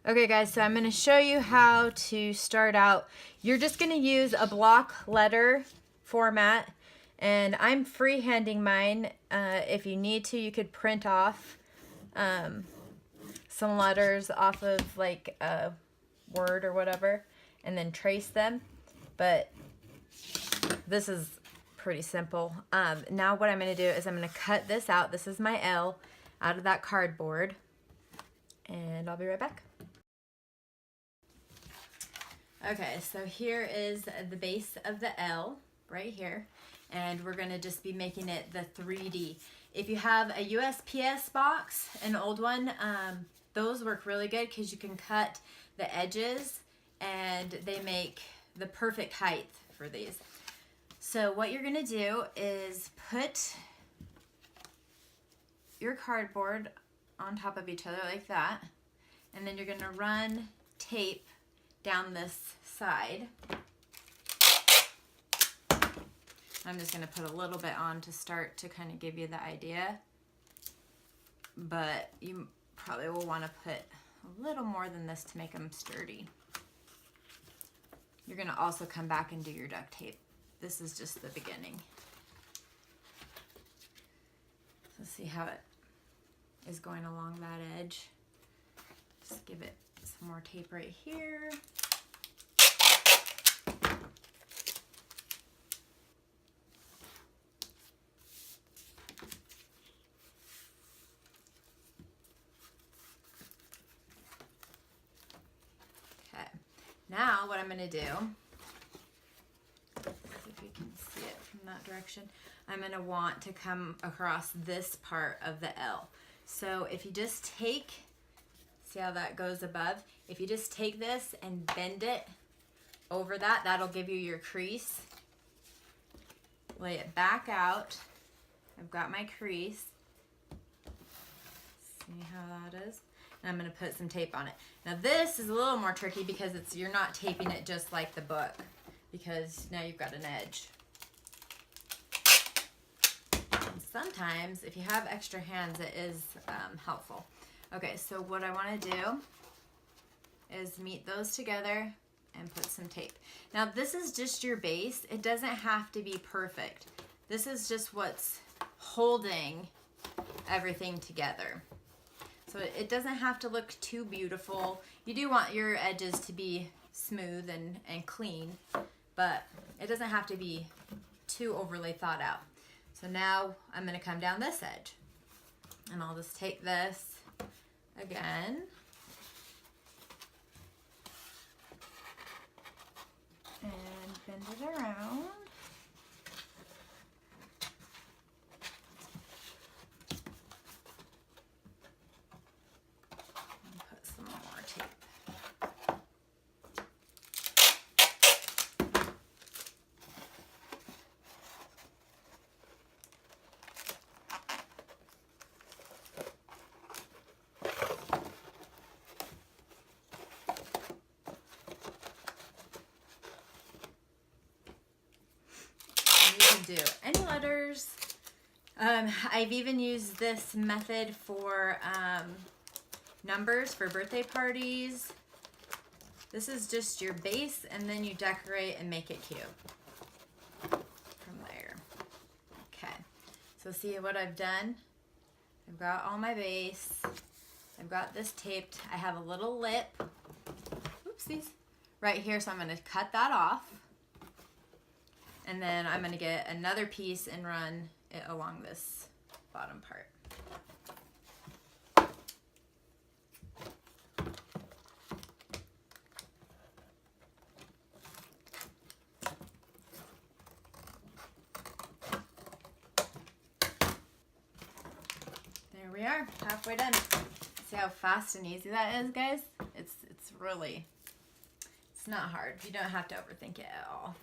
Okay guys, so I'm going to show you how to start out. You're just going to use a block letter format, and I'm freehanding mine. If you need to, you could print off some letters off of like a Word or whatever and then trace them, but this is pretty simple. Now what I'm going to do is I'm going to cut this out. This is my L out of that cardboard, and I'll be right back. Okay, so here is the base of the L right here, and we're going to just be making it the 3D. If you have a USPS box, an old one, those work really good because you can cut the edges and they make the perfect height for these. So what you're going to do is put your cardboard on top of each other like that, and then you're going to run tape down this side. I'm just going to put a little bit on to start to kind of give you the idea, but you probably will want to put a little more than this to make them sturdy. You're going to also come back and do your duct tape. This is just the beginning. So see how it is going along that edge. Just give it some more tape right here. Okay, now what I'm going to do, see if you can see it from that direction, I'm going to want to come across this part of the L. So if you just take, see how that goes above? If you just take this and bend it over that, that'll give you your crease. Lay it back out. I've got my crease. See how that is? And I'm going to put some tape on it. Now this is a little more tricky because you're not taping it just like the book, because now you've got an edge. And sometimes if you have extra hands, it is helpful. Okay, so what I want to do is meet those together and put some tape. Now this is just your base. It doesn't have to be perfect. This is just what's holding everything together. So it doesn't have to look too beautiful. You do want your edges to be smooth and clean, but it doesn't have to be too overly thought out. So now I'm going to come down this edge, and I'll just take this again, and bend it around. And put some more tape. Do any letters. I've even used this method for numbers for birthday parties. This is just your base, and then you decorate and make it cute from there. Okay, so see what I've done? I've got all my base. I've got this taped. I have a little lip, oopsies, right here, so I'm going to cut that off. And then I'm going to get another piece and run it along this bottom part. There we are, halfway done. See how fast and easy that is, guys? It's really, it's not hard. You don't have to overthink it at all.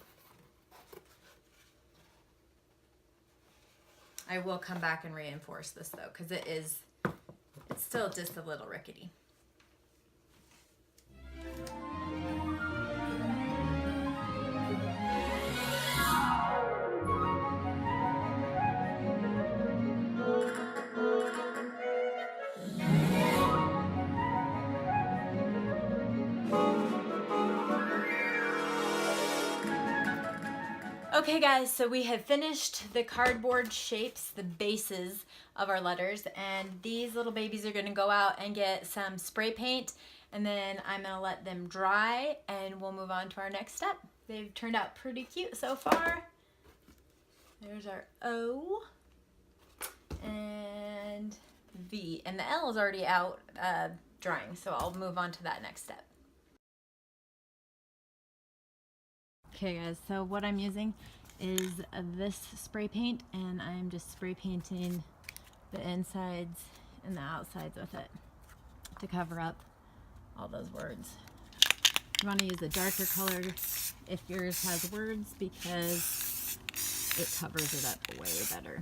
I will come back and reinforce this though, because it's still just a little rickety. Okay guys, so we have finished the cardboard shapes, the bases of our letters, and these little babies are gonna go out and get some spray paint, and then I'm gonna let them dry and we'll move on to our next step. They've turned out pretty cute so far. There's our O and V, and the L is already out drying, so I'll move on to that next step. Okay guys, so what I'm using is this spray paint, and I'm just spray painting the insides and the outsides with it to cover up all those words. You want to use a darker color if yours has words because it covers it up way better.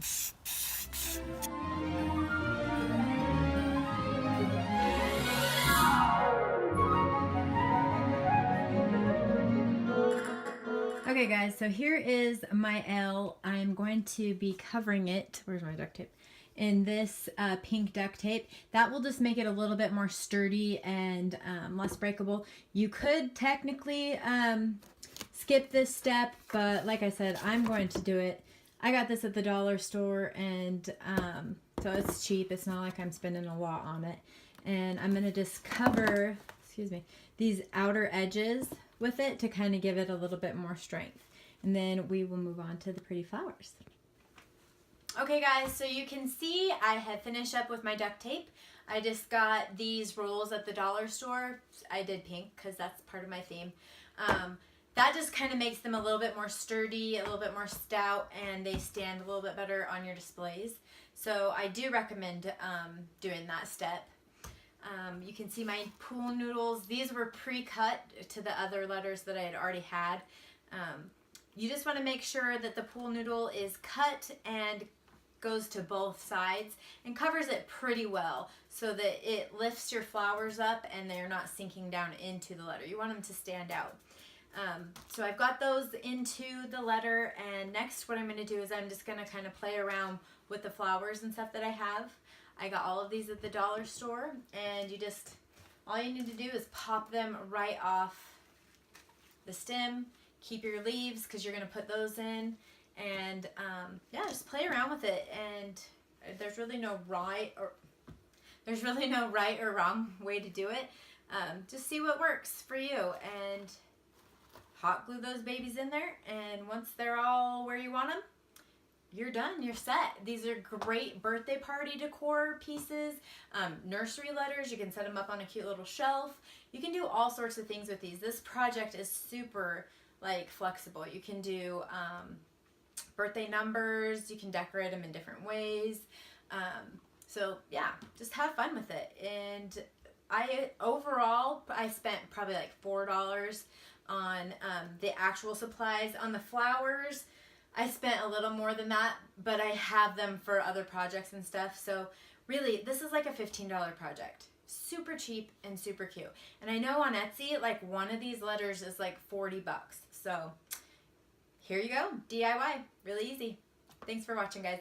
Okay guys, so here is my L. I'm going to be covering it, where's my duct tape, in this pink duct tape. That will just make it a little bit more sturdy and less breakable. You could technically skip this step, but like I said, I'm going to do it. I got this at the dollar store, and so it's cheap. It's not like I'm spending a lot on it. And I'm going to just cover, excuse me, these outer edges with it to kind of give it a little bit more strength. And then we will move on to the pretty flowers. Okay guys, so you can see I have finished up with my duct tape. I just got these rolls at the dollar store. I did pink because that's part of my theme. That just kind of makes them a little bit more sturdy, a little bit more stout, and they stand a little bit better on your displays. So I do recommend doing that step. You can see my pool noodles. These were pre-cut to the other letters that I had already had. You just want to make sure that the pool noodle is cut and goes to both sides and covers it pretty well so that it lifts your flowers up and they're not sinking down into the letter. You want them to stand out. So I've got those into the letter, and next what I'm going to do is I'm just going to kind of play around with the flowers and stuff that I have. I got all of these at the dollar store, and all you need to do is pop them right off the stem. Keep your leaves because you're going to put those in, and yeah, just play around with it. And there's really no right or wrong way to do it. Just see what works for you, and hot glue those babies in there, and once they're all where you want them, you're done, you're set. These are great birthday party decor pieces, nursery letters. You can set them up on a cute little shelf. You can do all sorts of things with these. This project is super flexible. You can do birthday numbers. You can decorate them in different ways. So yeah, just have fun with it. And overall I spent probably like $4 on the actual supplies. On the flowers, I spent a little more than that, but I have them for other projects and stuff. So really, this is like a $15 project. Super cheap and super cute. And I know on Etsy, like one of these letters is like 40 bucks. So here you go, DIY, really easy. Thanks for watching, guys.